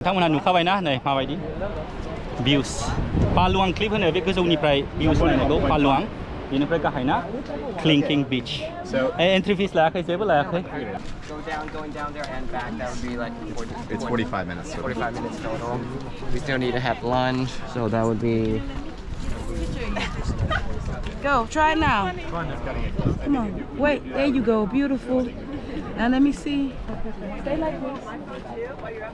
नोंथांमोनहा नुखाबायना नै माबायदि भिउस पालुआं क्लिप होनो बे गोजौनिफ्राय भिउस नायनायखौ पालुआं बेनिफ्राय गाहायना क्लिंकिं बीच एन्ट्रि फिस लायाखै जेबो लायाखै Going down there and back, that would be like 40, It's 45 minutes. 45 minutes total. We still need to have lunch, so that would be... Go, try it now. Come on, wait, there you go, beautiful. Now let me see. Stay like this.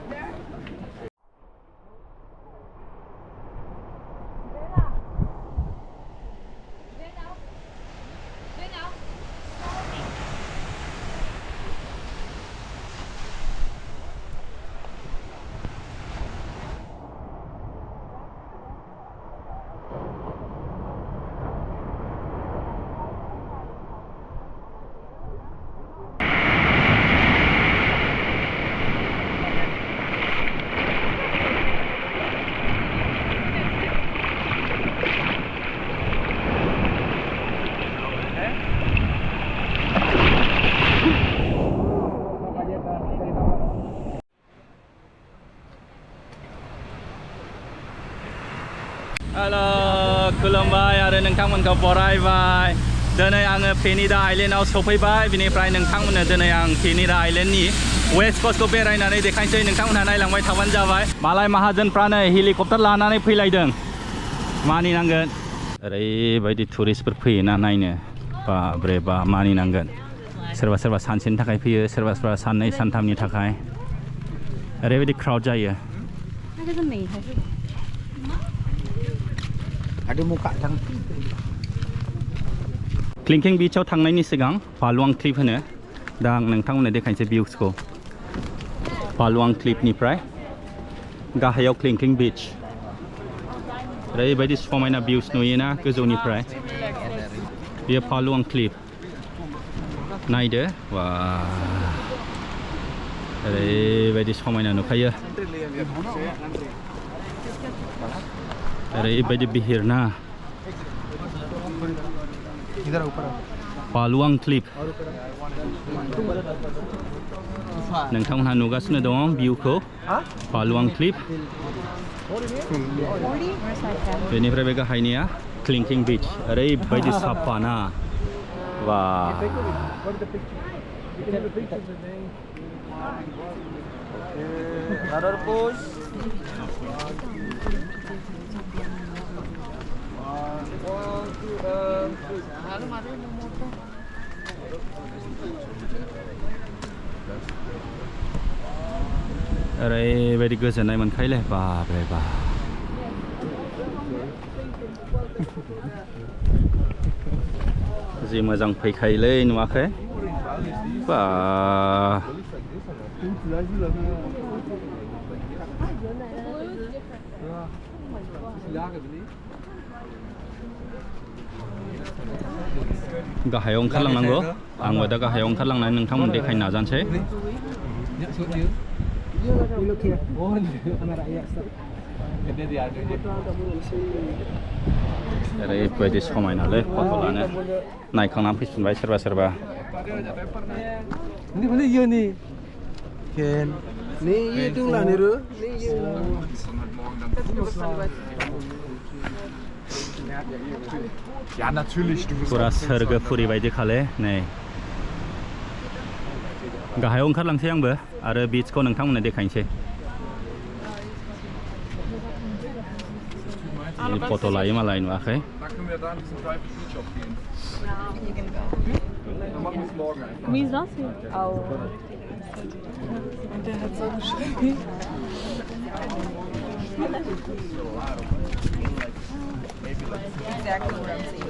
Halo, खुलुमबाय आरो नोंथांमोनखौ बरायबाय दिनै आङो Penida आइलेन्डआव सफैबाय बिनिफ्राय नोंथांमोननो दिनै आं Penida आइलेन्डनि waste कस्टखौ बेरायनानै देखायनोसै नोंथांमोनहा नायलांबाय थाबानो जाबाय मालाय माहाजोनफ्रानो हेलिकप्टार लानानै फैलायदों मानिनांगोन ओरैबायदि टुरिस्टफोर फैयोना नायनो बाब्रे बा मानिनांगोन सोरबा सोरबा सानसेनि थाखाय फैयो सोरबा सोरबा साननै सानथामनि थाखाय ओरैबायदि क्राउड जायो क्लिंकिं बीचआव थांनायनि सिगां पालुआं क्लिप होनो दा आं नोंथांमोननो देखायनोसै भिउसखौ पालुआं क्लिपनिफ्राय गाहायाव क्लिंकिं बीच ओरैबायदि समायना भिउस नुयोना गोजौनिफ्राय बेयो पालुआं क्लिप नायदो वा ओरैबायदि समायना नुखायो ओरैबायदि बिहिरना पालुआं क्लिप नोंथांमोनहा नुगासिनो दं भिउखौ पालुआं क्लिप बेनिफ्राय बे गाहायनिया क्लिंकिं बीच ओरैबायदि साफा ना वा ओरैबायदि गोजोननाय मोनखायोलै बाब्रे बा जि मोजां फैखायोलै नुवाखै बा गाहायाव ओंखारलांनांगौ आंबो दा गाहायाव ओंखारलांनानै नोंथांमोन देखायनो नाजानोसै ओरैबायदि समायनालै फट' लानो नायखांनानै फैफिनबाय सोरबा सोरबा Ja, natürlich. पुरा सोरगोफुरि बायदि खाले नै गाहायाव ओंखारलांसै आंबो आरो बीचखौ नोंथांमोननो देखायनोसै फट' लायो मालाय नुवाखै Wie ist das hier? Oh. Und der hat so geschrieben. Exactly what I'm saying.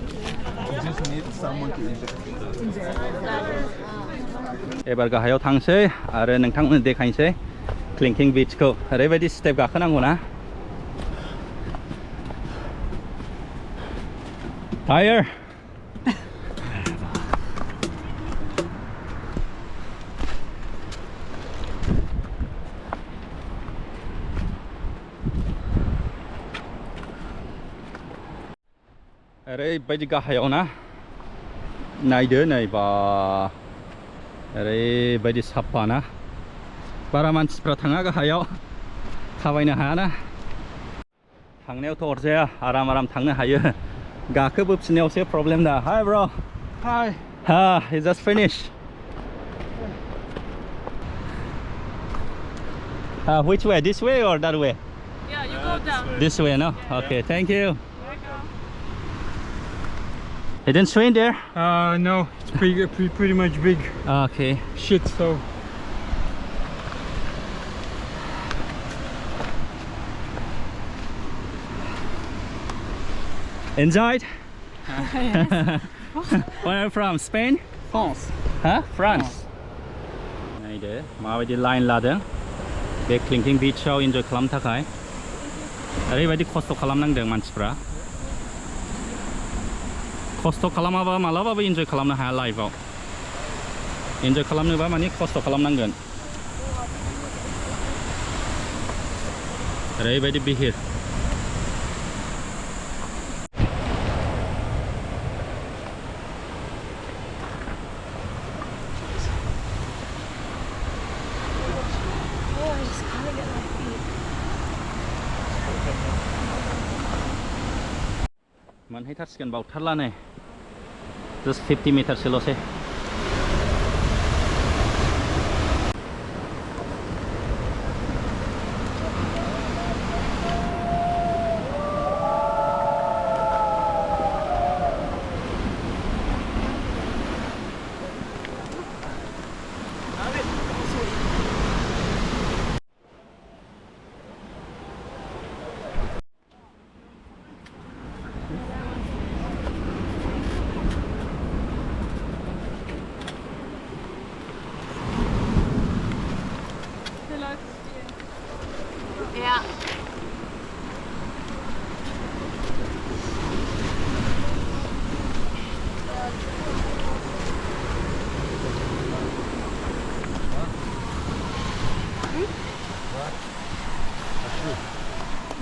You just need someone to interview. एबार गाहायाव थांसै आरो नोंथांमोननो देखायनोसै क्लिंकिं बीचखौ ओरैबायदि स्टेप गाखोनांगौ ना टायर ओरैबायदि गाहायाव ना नायदो नै बा ओरैबायदि साफा ना बारा मानसिफ्रा थाङा गाहायाव थाबायनो हायाना थांनायावथ' अरजाया आराम आराम थांनो हायो गाखोबोफिननायावसो प्रब्लेम दा Hi bro Hi. he just finished which way this way or that way Yeah, you go down. this way no okay thank you it didn't swim there No, it's pretty much big okay shit, so. enjoyed where are you from Spain France. France नायदो माबायदि line लादों बे क्लिंकिं बीचआव enjoy खालामनो थाखाय ओरैबायदि खस्थ' खालामनांदों मानसिफ्रा खस्थ' खालामाबा मालाबाबो एन्जय खालामनो हाया लाइफआव एन्जय खालामनोबा माने खस्थ' खालामनांगोन ओरैबायदि बिहिर मोनहैथारसिगोन बावथारला नै just 50 मिटारसोल'सै Yeah.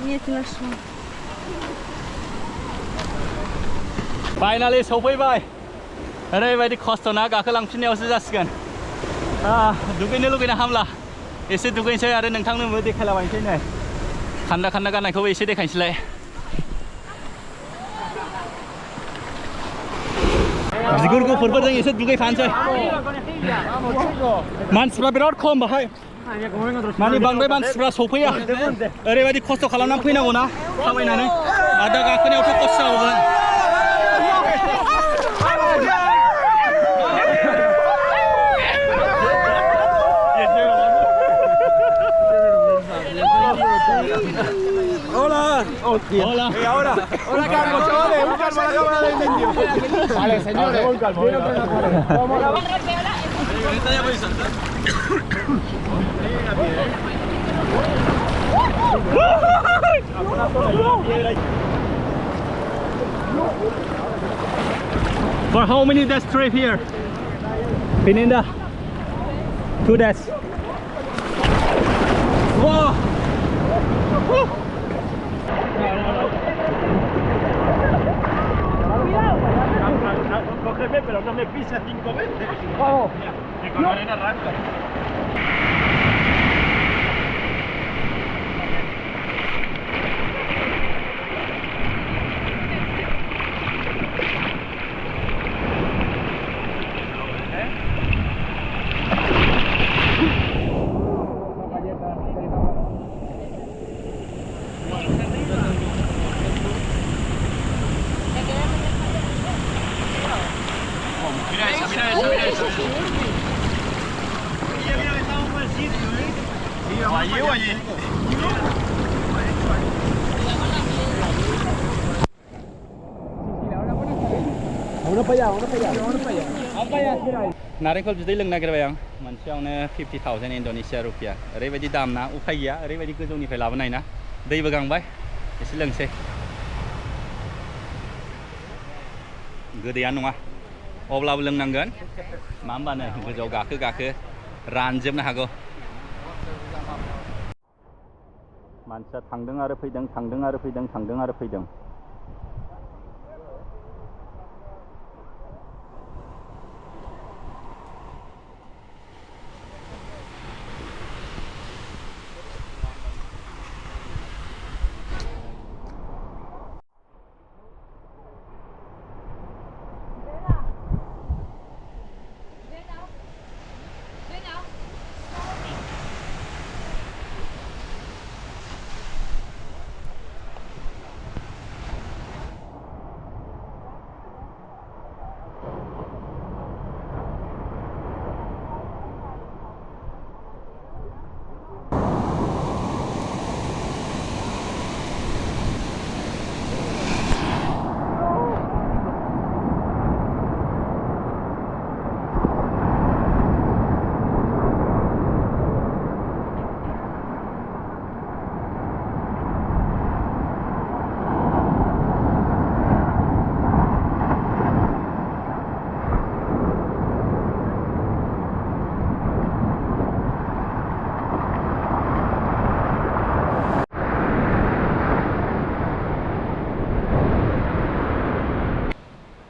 Нет, не нашла. फाइनालि सफैबाय ओरैबायदि खस्थ'ना गाखोलांफिननायावसो जासिगोन दुगैनो लुगैना हामला एसे दुगैनोसै आरो नोंथांनोबो देखायलाबायनोसै नै खान्दा खान्दा गाननायखौबो एसे देखायनोसैलाय बिगुर गुफुरफोरजों एसे दुगैफानोसै मानसिफ्रा बिराद खम बाहाय माने बांद्राय मानसिफ्रा सफैया ओरैबायदि खस्थ' खालामनानै फैनांगौ ना थाबायनानै आरो दा गाखोनायावथ' खस्थ' जाबावगोन Hola. Hola. Y ahora. Hola, Carlos, chavales. Un calmo a la cámara del incendio. Vale, señores. Un calmo. Vamos a For how many days trip here? Penida? 2 days. Wow! Lo jefe, pero no me pisa 5 veces. Vamos. Que con arena arranca. Mira esa, mira esa, mira esa. Mira, mira, estamos en buen sitio, ¿eh? O allí o allí. Vámonos para allá, vámonos para allá, vámonos para allá. Vamos para allá, mira ahí. नारेंखल बिदै लोंनो नागिरबाय आं मोनसेयावनो 50,000 इन्डोनेसिया रुपिया ओरैबायदि दाम ना उफाय गैया ओरैबायदि गोजौनिफ्राय लाबोनाय ना दैबो गांबाय एसे लोंसै गोदैयानो नङा अब्लाबो लोंनांगोन मा होनबानो गोजौआव गाखो गाखो रानजोबनो हागौ मानसिया थांदों आरो फैदों थांदों आरो फैदों थांदों आरो फैदों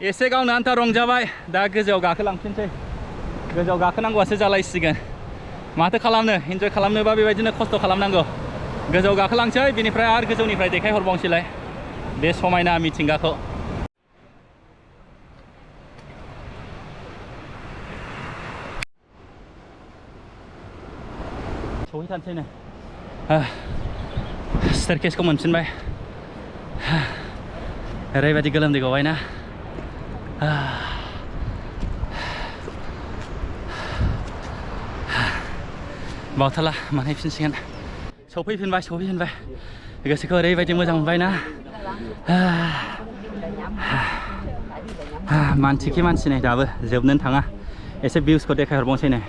एसे गावनो आन्था रंजाबाय दा गोजौआव गाखोलांफिनसै गोजौआव गाखोनांगौआसो जालायसिगोन माथो खालामनो इन्जय खालामनोबा बेबायदिनो खस्थ' खालामनांगौ गोजौआव गाखोलांसै बिनिफ्राय आरो गोजौनिफ्राय देखायहरबावनोसैलाय बे समायना मिथिंगाखौ सहैथारसैनो स्टेरकेसखौ मोनफिनबाय ओरैबायदि गोलोमदै गबायना बावथाला मोनहैफिनसिगोन सफैफिनबाय गोसोखौ ओरैबायदि मोजां मोनबायना मानसिखि मानसि नै दाबो जोबनोनो थाङा एसे भिउसखौ देखायहरबावनोसै नै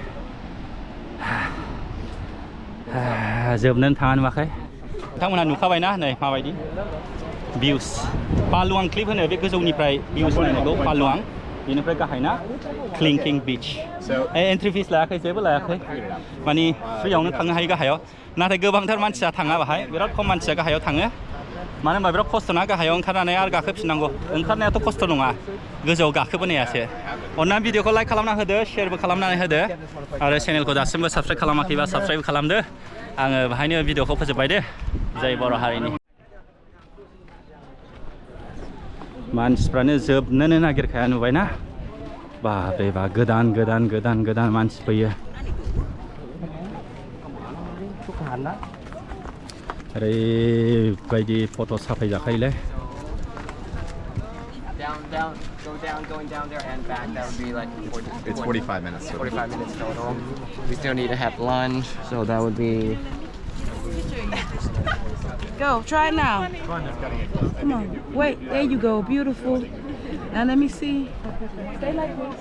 जोबनोनो थाङा नुवाखै नोंथांमोनहा नुखाबायना नै माबायदि भिउस पालुआं क्लिप होनो बे गोजौनिफ्राय भिउस नायनायखौ पालुआं बेनिफ्राय गाहायना क्लिंकिं बीच एन्ट्रि फिस लायाखै जेबो लायाखै माने फ्रियावनो थांनो हायो गाहायाव नाथाय गोबांथार मानसिया थाङा बाहाय बिराद खम मानसिया गाहायाव थाङो मानो होनबा बिराद खस्थ'ना गाहायाव ओंखारनानै आरो गाखोफिननांगौ ओंखारनायाथ' खस्थ' नङा गोजौआव गाखोबोनायासो अन्नानै भिडिअखौ लाइक खालामना होदो शेयारबो खालामनानै होदो आरो चेनेलखौ दासिमबो साबस्क्राइब खालामाखैबा साबस्क्राइब खालामदो आङो बाहायनो भिडिअखौ फोजोबबाय दे जय बर' हारिनि मानसिफ्रानो जोबनोनो नागिरखाया नुबायना बाबरे बा गोदान मानसि फैयो ओरैबायदि फट' साफायजाखायोलै Going down there and back, that would be like 40, it's 45 minutes. 45 minutes total. We still need to have lunch, so that would be... Go, try it now. Come on. Wait, there you go. Beautiful. Now let me see. Stay like this.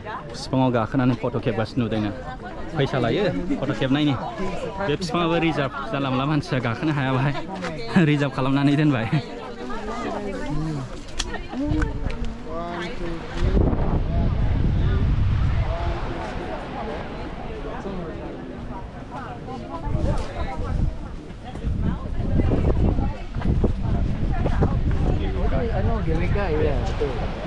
बिफाङाव गाखोनानै फट' खेबगासिनो नुदोंनो फैसा लायो फट' खेबनायनि बे बिफाङाबो reserve जानला मोनला मानसिया गाखोनो हाया बाहाय रिजार्भ खालामनानै दोनबाय Beraibai, yeah.